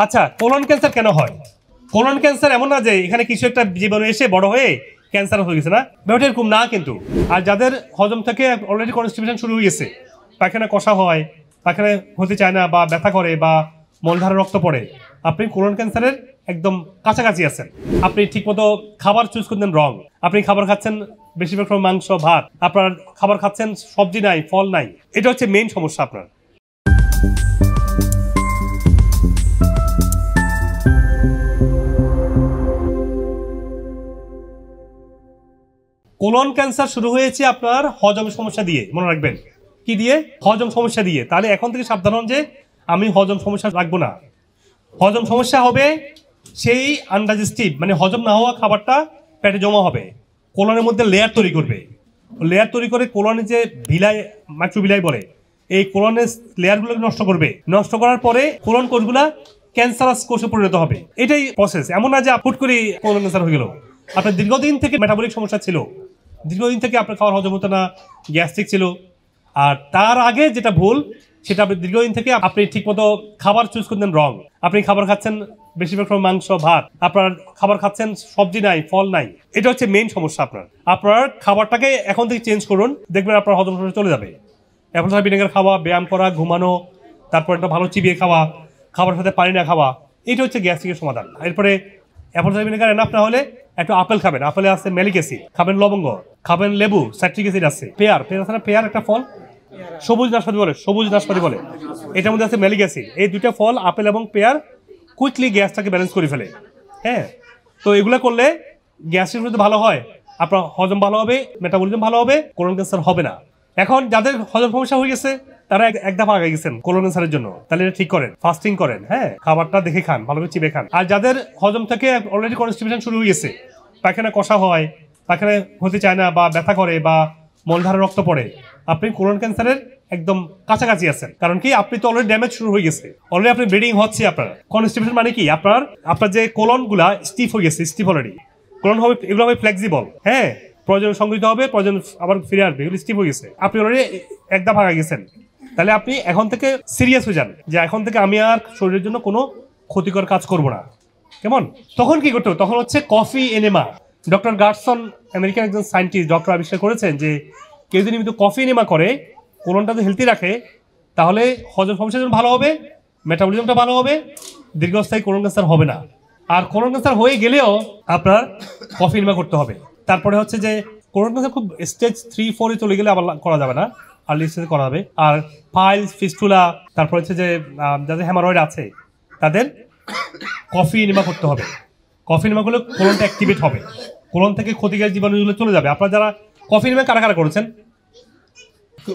আচ্ছা, colon cancer কেন হয়? কোলন ক্যান্সার এমন না যে এখানে কিছু একটা জীবাণু এসে বড় হয়ে ক্যান্সার হয়ে গেছে, না, ব্যাপারটা এরকম না কিন্তু। আর যাদের হজম থেকে অলরেডি কনস্টিপেশন শুরু হয়ে গেছে, পায়খানা কষা হয়, পায়খানা হতে চায় না, বা ব্যথা করে, বা মলধারে রক্ত পড়ে, আপনি কোলন ক্যান্সারের একদম কাছাকাছি আছেন। আপনি ঠিকমতো খাবার চুজ করতেন রং। আপনি খাবার খাচ্ছেন বেশিরভাগ সময় মাংস ভাত, আপনার খাবার খাচ্ছেন সবজি নাই, ফল নাই। এটা হচ্ছে মেইন সমস্যা আপনার। কোলন ক্যান্সার শুরু হয়েছে আপনার হজম সমস্যা দিয়ে, মনে রাখবেন। কি দিয়ে? হজম সমস্যা দিয়ে। তাহলে এখন থেকে সাবধান হন যে আমি হজম সমস্যা রাখবো না। হজম সমস্যা হবে সেই আনডাইজেস্টিভ, মানে হজম না হওয়া খাবারটা পেটে জমা হবে, কোলনের মধ্যে লেয়ার তৈরি করবে। লেয়ার তৈরি করে কোলনে যে ভিলাই, মাইক্রোভিলাই বলে, এই কোলনের লেয়ারগুলোকে নষ্ট করবে। নষ্ট করার পরে কোলন কোষগুলা ক্যান্সারাস কোষে পরিণত হবে। এটাই প্রসেস। এমন না যে হুট করে কোলন ক্যান্সার হয়ে গেল। আপনার দীর্ঘদিন থেকে মেটাবলিক সমস্যা ছিল, দীর্ঘদিন থেকে আপনার খাওয়ার হজম হতো না, গ্যাস্ট্রিক ছিল। আর তার আগে যেটা ভুল, সেটা আপনি দীর্ঘদিন থেকে আপনি ঠিকমতো খাবার চুজ করতেন রং। আপনি খাবার খাচ্ছেন বেশিরভাগ সময় মাংস ভাত, আপনার খাবার খাচ্ছেন সবজি নাই, ফল নাই। এটা হচ্ছে মেইন সমস্যা আপনার। আপনার খাবারটাকে এখন থেকে চেঞ্জ করুন, দেখবেন আপনার হজম সমস্যা চলে যাবে। অ্যাপল সাইডার ভিনেগার খাওয়া, ব্যায়াম করা, ঘুমানো, তারপর একটা ভালো চিবিয়ে খাওয়া, খাবার সাথে পানি না খাওয়া, এটা হচ্ছে গ্যাস্ট্রিকের সমাধান। এরপরে অ্যাপল সাইডার ভিনেগার এনাফ না হলে একটু আপেল খাবেন, আপেলে আছে ম্যালিক অ্যাসিড, খাবেন লবঙ্গ, খাবেন লেবু, সাইট্রিক অ্যাসিড আছে, পেয়ার আছে না, পেয়ার একটা ফল, সবুজ নাশপাতি বলে, এটার মধ্যে আছে ম্যালিক অ্যাসিড। এই দুইটা ফল, আপেল এবং পেয়ার, কুইকলি গ্যাসটাকে ব্যালেন্স করে ফেলে। হ্যাঁ, তো এগুলো করলে গ্যাসের মধ্যে ভালো হয়, আপনার হজম ভালো হবে, মেটাবলিজম ভালো হবে, কোলন ক্যান্সার হবে না। এখন যাদের হজম সমস্যা হয়ে গেছে তারা এক দফা আগে গেছেন কোলন ক্যান্সারের জন্য, তাহলে এটা ঠিক করেন, ফাস্টিং করেন, হ্যাঁ, খাবারটা দেখে খান, ভালো করে চিবে খান। আর যাদের হজম থেকে অলরেডি কনস্টিপেশন শুরু হয়ে গেছে, পায়খানা কষা হয়, পায়খানা হতে চায় না, বা ব্যথা করে, বা মলধারে রক্ত পড়ে, আপনি কোলন ক্যান্সারের একদম কাছাকাছি আছেন। কারণ কি, আপনি তো অলরেডি ড্যামেজ শুরু হয়ে গেছে, অলরেডি আপনি ব্লিডিং হচ্ছে। আপনার কনস্টিপেশন মানে কি, আপনার যে কোলন গুলা স্টিফ হয়ে গেছে, স্টিফ অলরেডি। কোলন হবে, এগুলো হবে ফ্লেক্সিবল, হ্যাঁ, প্রয়োজন সংগৃহীত হবে, প্রয়োজন আবার ফিরে আসবে, এগুলো স্টিফ হয়ে গেছে। আপনি অলরেডি একদম ভাগা গেছেন। তাহলে আপনি এখন থেকে সিরিয়াস হয়ে যান যে এখন থেকে আমি আর শরীরের জন্য কোনো ক্ষতিকর কাজ করব না। কেমন? তখন কি করতে হবে? তখন হচ্ছে কফি এনেমা। ডক্টর গার্ডসন, আমেরিকান একজন সায়েন্টিস্ট, ডক্টর আবিষ্কার করেছেন যে কেউ যদি নিয়মিত কফি এনেমা করে, কোলনটা যদি হেলদি রাখে, তাহলে হজম সমস্যার জন্য ভালো হবে, মেটাবলিজমটা ভালো হবে, দীর্ঘস্থায়ী কোলন ক্যান্সার হবে না। আর কোলন ক্যান্সার হয়ে গেলেও আপনার কফি এনেমা করতে হবে। তারপরে হচ্ছে যে কোলন ক্যান্সার খুব স্টেজ 3-4 চলে গেলে আবার করা যাবে না, আর্লি স্টেজে করা হবে। আর পাইলস, ফিস্টুলা, তারপর হচ্ছে যে যাদের হ্যামারয়েড আছে তাদের কফি এনেমা করতে হবে। কফি এনেমা করলে কোলনটা অ্যাক্টিভেট হবে, কোলন থেকে ক্ষতিকারী জীবাণুগুলো চলে যাবে। আপনারা যারা কফি এনেমা কারা কারা করেছেন,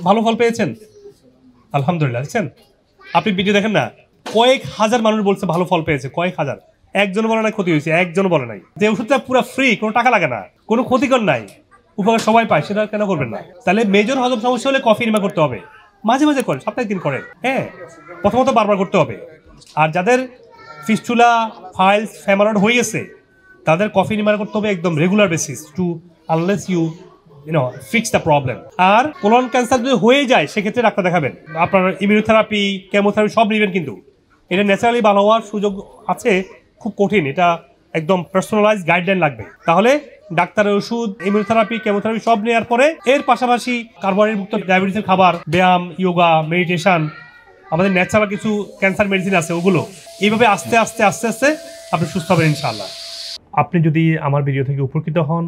ভালো ফল পেয়েছেন? আলহামদুলিল্লাহ। দেখছেন, আপনি ভিডিও দেখেন না, কয়েক হাজার মানুষ বলছে ভালো ফল পেয়েছে, কয়েক হাজার। একজন বলে নাই ক্ষতি হয়েছে, একজন বলে নাই। যে ওষুধটা পুরো ফ্রি, কোনো টাকা লাগে না, কোনো ক্ষতিকর নাই, উপকার সবাই পায়, সেটা কেন করবেন না? তাহলে মেজর হজম সমস্যা হলে কফি এনেমা করতে হবে। মাঝে মাঝে করেন, সপ্তাহে 1 দিন করেন, হ্যাঁ, প্রথমত বারবার করতে হবে। আর যাদের ফিস্টুলা, ফাইলস, হ্যামারয়েড হয়ে গেছে, তাদের কফি এনেমা করতে হবে একদম regular basis, to unless you fix the problem. আর কোলন ক্যান্সার যদি হয়ে যায়, সেক্ষেত্রে ডাক্তার দেখাবেন। আপনার ইমিউনোথেরাপি, কেমোথেরাপি সব নেবেন, কিন্তু এটা ন্যাচারালি ভালো হওয়ার সুযোগ আছে, খুব কঠিন। এটা একদম পার্সোনালাইজ গাইডলাইন লাগবে। তাহলে ডাক্তারের ওষুধ, ইমিউনোথেরাপি, কেমোথেরাপি সব নেওয়ার পরে এর পাশাপাশি কার্বোহাইড্রেট মুক্ত ডায়াবেটিসের খাবার, ব্যায়াম, ইয়োগা, মেডিটেশন, আমাদের ন্যাচারাল কিছু ক্যান্সার মেডিসিন আছে, ওগুলো এইভাবে আস্তে আস্তে আস্তে আস্তে আপনি সুস্থ হবেন ইনশাআল্লাহ। আপনি যদি আমার ভিডিও থেকে উপকৃত হন,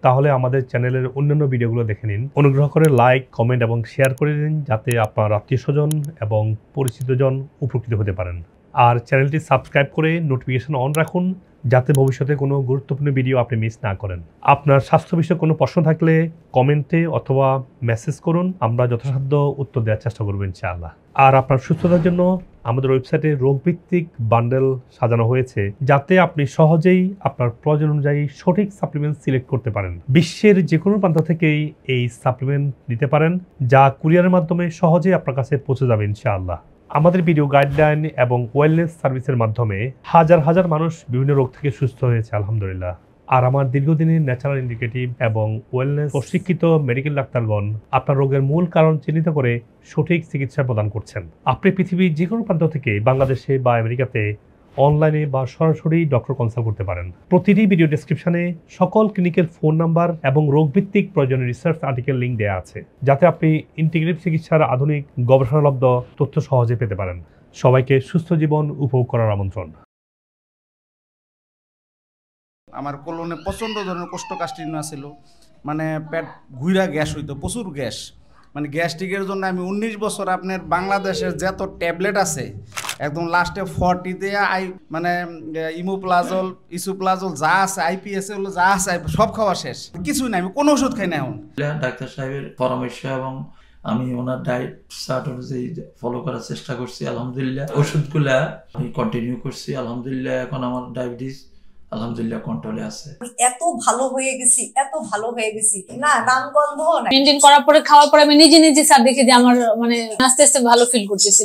তাহলে আমাদের চ্যানেলের অন্যান্য ভিডিওগুলো দেখে নিন। অনুগ্রহ করে লাইক, কমেন্ট এবং শেয়ার করে দিন, যাতে আপনার আত্মীয়স্বজন এবং পরিচিতজন উপকৃত হতে পারেন। আর চ্যানেলটি সাবস্ক্রাইব করে নোটিফিকেশন অন রাখুন, যাতে ভবিষ্যতে কোনো গুরুত্বপূর্ণ ভিডিও আপনি মিস না করেন। আপনার স্বাস্থ্য বিষয়ে কোনো প্রশ্ন থাকলে কমেন্টে অথবা মেসেজ করুন, আমরা যথাসাধ্য উত্তর দেওয়ার চেষ্টা করব ইনশাআল্লাহ। আর আপনার সুস্থতার জন্য আমাদের ওয়েবসাইটে রোগভিত্তিক বান্ডেল সাজানো হয়েছে, যাতে আপনি সহজেই আপনার প্রয়োজন অনুযায়ী সঠিক সাপ্লিমেন্ট সিলেক্ট করতে পারেন। বিশ্বের যে কোনো প্রান্ত থেকেই এই সাপ্লিমেন্ট নিতে পারেন, যা কুরিয়ারের মাধ্যমে সহজেই আপনার কাছে পৌঁছে যাবে ইনশাআল্লাহ। আমাদের ভিডিও গাইডলাইন এবং ওয়েলনেস সার্ভিসের মাধ্যমে হাজার হাজার মানুষ বিভিন্ন রোগ থেকে সুস্থ হয়েছে আলহামদুলিল্লাহ। আর আমার দীর্ঘদিনের ন্যাচারাল ইন্ডিকেটিভ এবং ওয়েলনেস প্রশিক্ষিত মেডিকেল ডাক্তারগণ আপনার রোগের মূল কারণ চিহ্নিত করে সঠিক চিকিৎসা প্রদান করছেন। আপনি পৃথিবীর যে কোনো প্রান্ত থেকে, বাংলাদেশে বা আমেরিকাতে অনলাইনে বা সরাসরি ডক্টর কনসাল্ট করতে পারেন। প্রতিটি ভিডিও ডেসক্রিপশনে সকল ক্লিনিকের ফোন নাম্বার এবং রোগভিত্তিক প্রয়োজনীয় রিসার্চ আর্টিকেল লিঙ্ক দেওয়া আছে, যাতে আপনি ইন্টিগ্রেটিভ চিকিৎসার আধুনিক গবেষণালব্ধ তথ্য সহজে পেতে পারেন। সবাইকে সুস্থ জীবন উপভোগ করার আমন্ত্রণ। আমার কোলনে প্রচণ্ড ধরনের কোষ্ঠকাঠিন্য ছিল, মানে পেট ঘুরা গ্যাস হইতো, প্রচুর গ্যাস। মানে গ্যাস্ট্রিকের জন্য আমি 19 বছর আপনার বাংলাদেশের যত ট্যাবলেট আছে একদম লাস্টে 40-তে মানে ইমোপ্লাজল, ইসোপ্লাজল যা আছে, আইপিএস হলো যা আছে সব খাওয়া শেষ, কিছুই নাই, আমি কোনো ওষুধ খাই না এখন। ডাক্তার সাহেবের পরামর্শ এবং আমি ওনার ডায়েট চার্ট অনুযায়ী ফলো করার চেষ্টা করছি। আলহামদুলিল্লাহ ওষুধগুলা আমি কন্টিনিউ করছি। আলহামদুলিল্লাহ এখন আমার ডায়াবেটিস আলহামদুলিল্লাহ কন্ট্রোলে আছে। এত ভালো হয়ে গেছি না, নামগন্ধ না। মেনটেন করার পরে, খাওয়ার পরে আমি নিজে স্যার দেখি যে আমার মানে আস্তে আস্তে ভালো ফিল করতেছি।